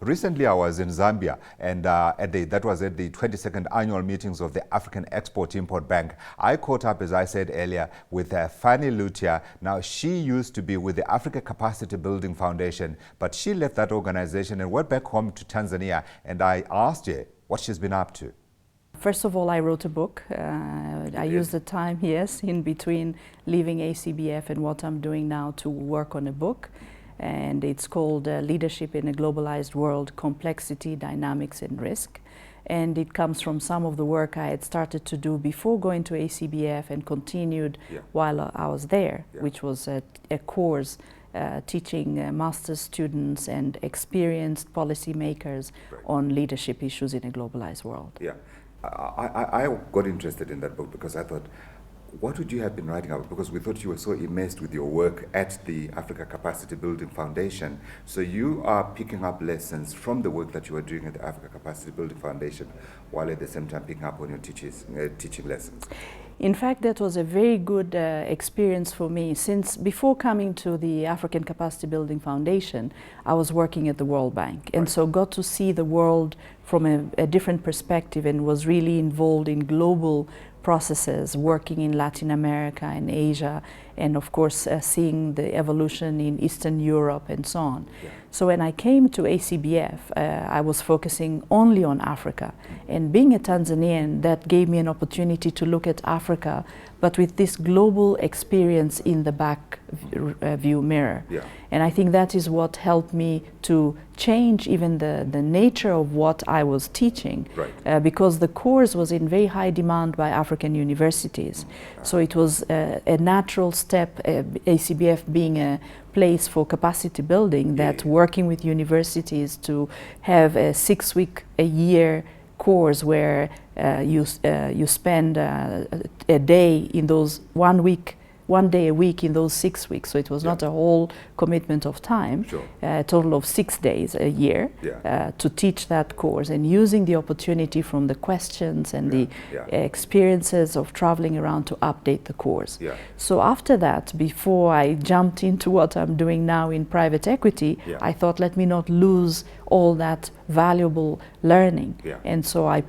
Recently, I was in Zambia, and that was at the 22nd annual meetings of the African Export-Import Bank. I caught up, as I said earlier, with Frannie Leautier. Now, she used to be with the Africa Capacity Building Foundation, but she left that organization and went back home to Tanzania, and I asked her what she's been up to. First of all, I wrote a book. I used the time, yes, in between leaving ACBF and what I'm doing now to work on a book. And it's called Leadership in a Globalized World, Complexity, Dynamics and Risk. And it comes from some of the work I had started to do before going to ACBF and continued while I was there, which was a course teaching master's students and experienced policymakers on leadership issues in a globalized world. Yeah. I got interested in that book because I thought, what would you have been writing about? Because we thought you were so immersed with your work at the Africa Capacity Building Foundation. So you are picking up lessons from the work that you were doing at the Africa Capacity Building Foundation, while at the same time picking up on your teaching lessons. In fact, that was a very good experience for me, since before coming to the African Capacity Building Foundation, I was working at the World Bank, and so got to see the world from a different perspective and was really involved in global processes, working in Latin America and Asia, and of course seeing the evolution in Eastern Europe and so on. So when I came to ACBF, I was focusing only on Africa. And being a Tanzanian, that gave me an opportunity to look at Africa, but with this global experience in the back view mirror. And I think that is what helped me to change even the nature of what I was teaching, because the course was in very high demand by African universities. So it was a natural step, ACBF being a place for capacity building, that working with universities to have a 6-week-a-year course where you spend a day in those 1 week, 1 day a week in those 6 weeks. So it was not a whole commitment of time, a total of 6 days a year to teach that course, and using the opportunity from the questions and the experiences of traveling around to update the course. So after that, before I jumped into what I'm doing now in private equity, I thought, let me not lose all that valuable learning. And so I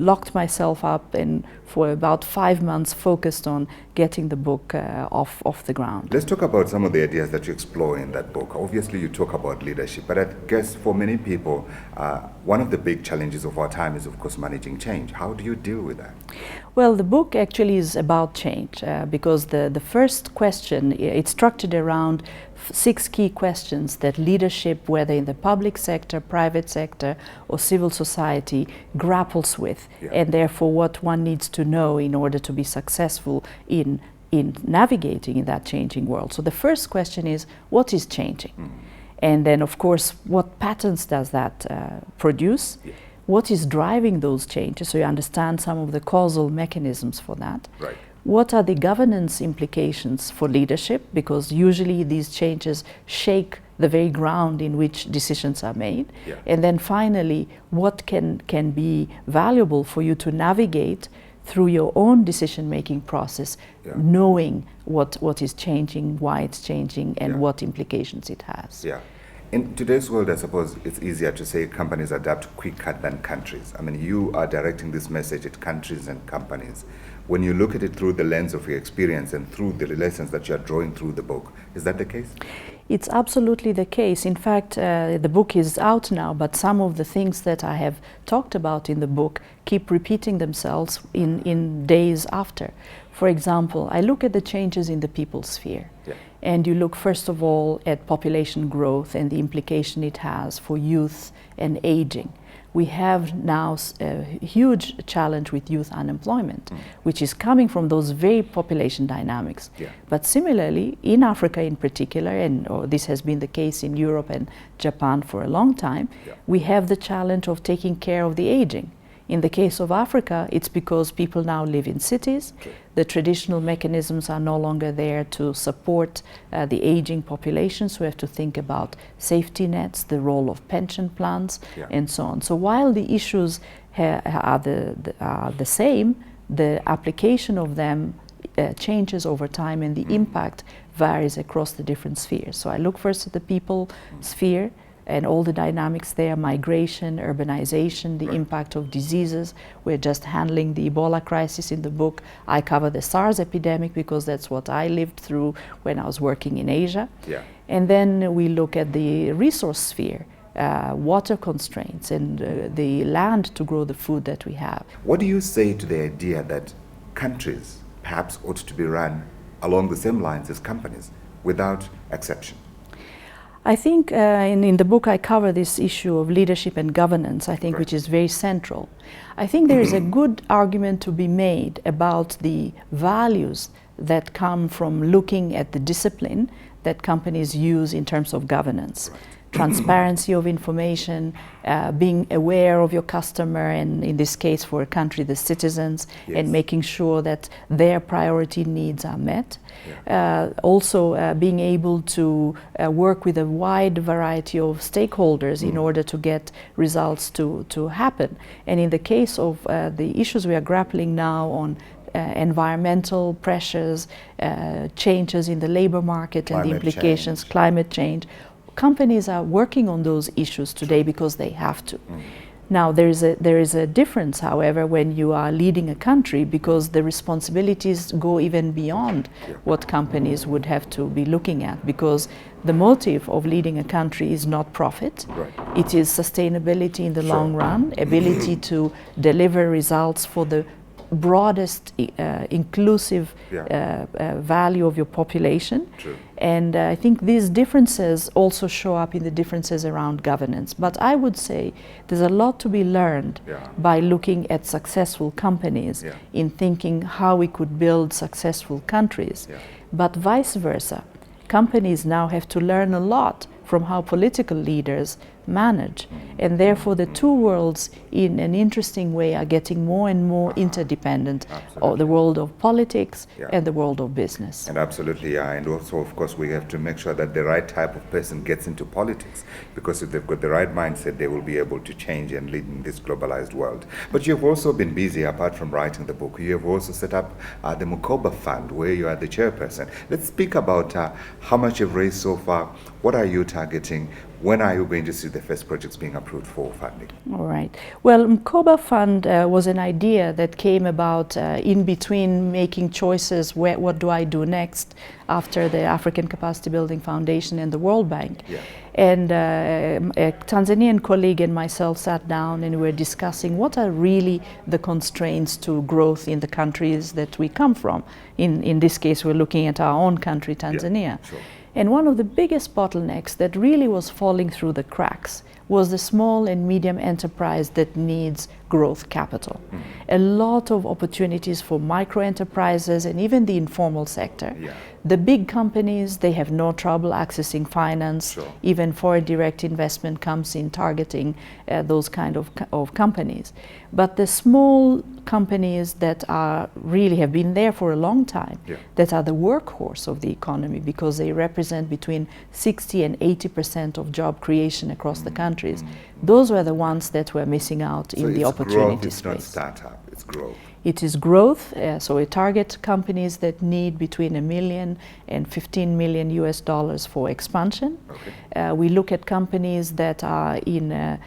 locked myself up and for about 5 months focused on getting the book off the ground. Let's talk about some of the ideas that you explore in that book. Obviously you talk about leadership, but I guess for many people, one of the big challenges of our time is of course managing change. How do you deal with that? Well, the book actually is about change because the first question, it's structured around 6 key questions that leadership, whether in the public sector, private sector, or civil society, grapples with, and therefore what one needs to know in order to be successful in navigating in that changing world. So the first question is, what is changing? And then, of course, what patterns does that produce? What is driving those changes? So you understand some of the causal mechanisms for that. What are the governance implications for leadership? Because usually these changes shake the very ground in which decisions are made. And then finally, what can be valuable for you to navigate through your own decision-making process, knowing what is changing, why it's changing, and what implications it has. In today's world, I suppose it's easier to say companies adapt quicker than countries. I mean, you are directing this message at countries and companies. When you look at it through the lens of your experience and through the lessons that you are drawing through the book, is that the case? It's absolutely the case. In fact, the book is out now, but some of the things that I have talked about in the book keep repeating themselves in days after. For example, I look at the changes in the people sphere. And you look first of all at population growth and the implication it has for youth and aging. We have now a huge challenge with youth unemployment, which is coming from those very population dynamics. But similarly, in Africa in particular, and this has been the case in Europe and Japan for a long time, we have the challenge of taking care of the aging. In the case of Africa, it's because people now live in cities. The traditional mechanisms are no longer there to support the aging population, so we have to think about safety nets, the role of pension plans, and so on. So while the issues are the same, the application of them changes over time, and the impact varies across the different spheres. So I look first at the people sphere, and all the dynamics there, migration, urbanization, the Right. impact of diseases. We're just handling the Ebola crisis in the book. I cover the SARS epidemic because that's what I lived through when I was working in Asia. Yeah. And then we look at the resource sphere, water constraints and the land to grow the food that we have. What do you say to the idea that countries perhaps ought to be run along the same lines as companies, without exception? I think in the book I cover this issue of leadership and governance, I think, Right. which is very central. I think there is a good argument to be made about the values that come from looking at the discipline that companies use in terms of governance. Right. Transparency of information, being aware of your customer, and in this case for a country, the citizens, Yes. and making sure that their priority needs are met. Yeah. Also being able to work with a wide variety of stakeholders in order to get results to happen. And in the case of the issues we are grappling now on environmental pressures, changes in the labor market and the Climate implications, change. climate change, companies are working on those issues today because they have to. Now, there is a difference, however, when you are leading a country, because the responsibilities go even beyond what companies would have to be looking at, because the motive of leading a country is not profit. Right. It is sustainability in the Sure. long run, ability to deliver results for the broadest inclusive value of your population. True. And I think these differences also show up in the differences around governance. But I would say there's a lot to be learned by looking at successful companies in thinking how we could build successful countries. But vice versa, companies now have to learn a lot from how political leaders manage. And therefore the two worlds in an interesting way are getting more and more interdependent, the world of politics and the world of business. And absolutely, and also of course we have to make sure that the right type of person gets into politics, because if they've got the right mindset they will be able to change and lead in this globalized world. But you've also been busy, apart from writing the book, you have also set up the Mkoba Fund, where you are the chairperson. Let's speak about how much you've raised so far, what are you targeting, when are you going to see the first projects being approved for funding? All right. Well, Mkoba Fund was an idea that came about in between making choices, what do I do next after the African Capacity Building Foundation and the World Bank. And a Tanzanian colleague and myself sat down and we were discussing what are really the constraints to growth in the countries that we come from. In this case, we're looking at our own country, Tanzania. Sure. And one of the biggest bottlenecks that really was falling through the cracks was the small and medium enterprise that needs growth capital. A lot of opportunities for micro enterprises and even the informal sector. The big companies, they have no trouble accessing finance. Even foreign direct investment comes in targeting those kind of companies. But the small companies that are really have been there for a long time, that are the workhorse of the economy, because they represent between 60 and 80% of job creation across the countries, those were the ones that were missing out in the opportunity space. It's not startup, it's growth. It is growth, so we target companies that need between $1 million and $15 million US for expansion. We look at companies that are in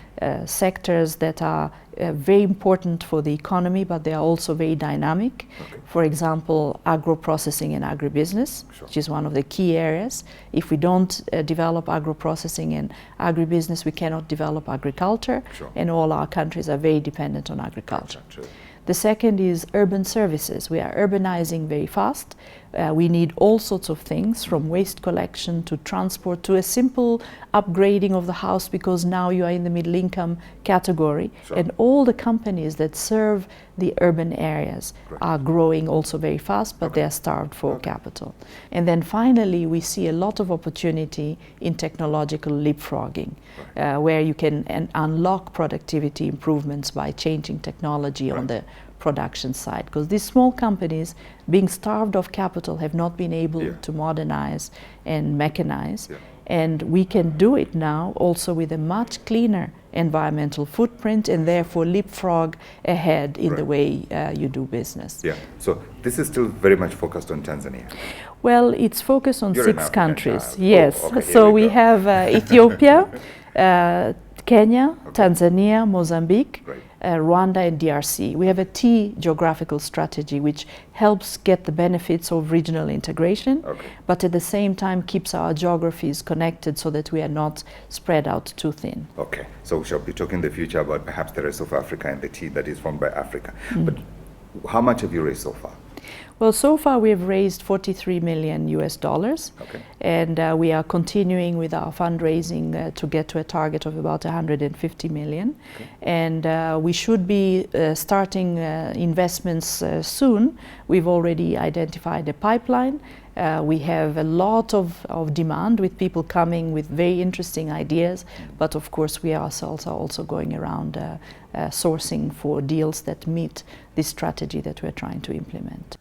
sectors that are very important for the economy, but they are also very dynamic. For example, agro-processing and agribusiness, which is one of the key areas. If we don't develop agro-processing and agribusiness, we cannot develop agriculture, and all our countries are very dependent on agriculture. The second is urban services. We are urbanizing very fast. We need all sorts of things, from waste collection to transport to a simple upgrading of the house, because now you are in the middle income category. And all the companies that serve the urban areas are growing also very fast, but they are starved for capital. And then finally, we see a lot of opportunity in technological leapfrogging, where you can unlock productivity improvements by changing technology on the production side, because these small companies, being starved of capital, have not been able to modernize and mechanize. And we can do it now also with a much cleaner environmental footprint, and therefore leapfrog ahead in the way you do business. So this is still very much focused on Tanzania. Well, it's focused on 6 countries. Yes. So we have Ethiopia, Kenya, Tanzania, Mozambique, Great. Rwanda and DRC. We have a T geographical strategy which helps get the benefits of regional integration, but at the same time keeps our geographies connected so that we are not spread out too thin. Okay, so we shall be talking in the future about perhaps the rest of Africa and the T that is formed by Africa. But how much have you raised so far? Well, so far we have raised $43 million US, and we are continuing with our fundraising to get to a target of about 150 million. And we should be starting investments soon. We've already identified a pipeline. We have a lot of demand with people coming with very interesting ideas, but of course we ourselves are also going around sourcing for deals that meet this strategy that we're trying to implement.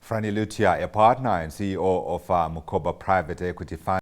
Frannie Leautier, a partner and CEO of Mkoba Private Equity Fund.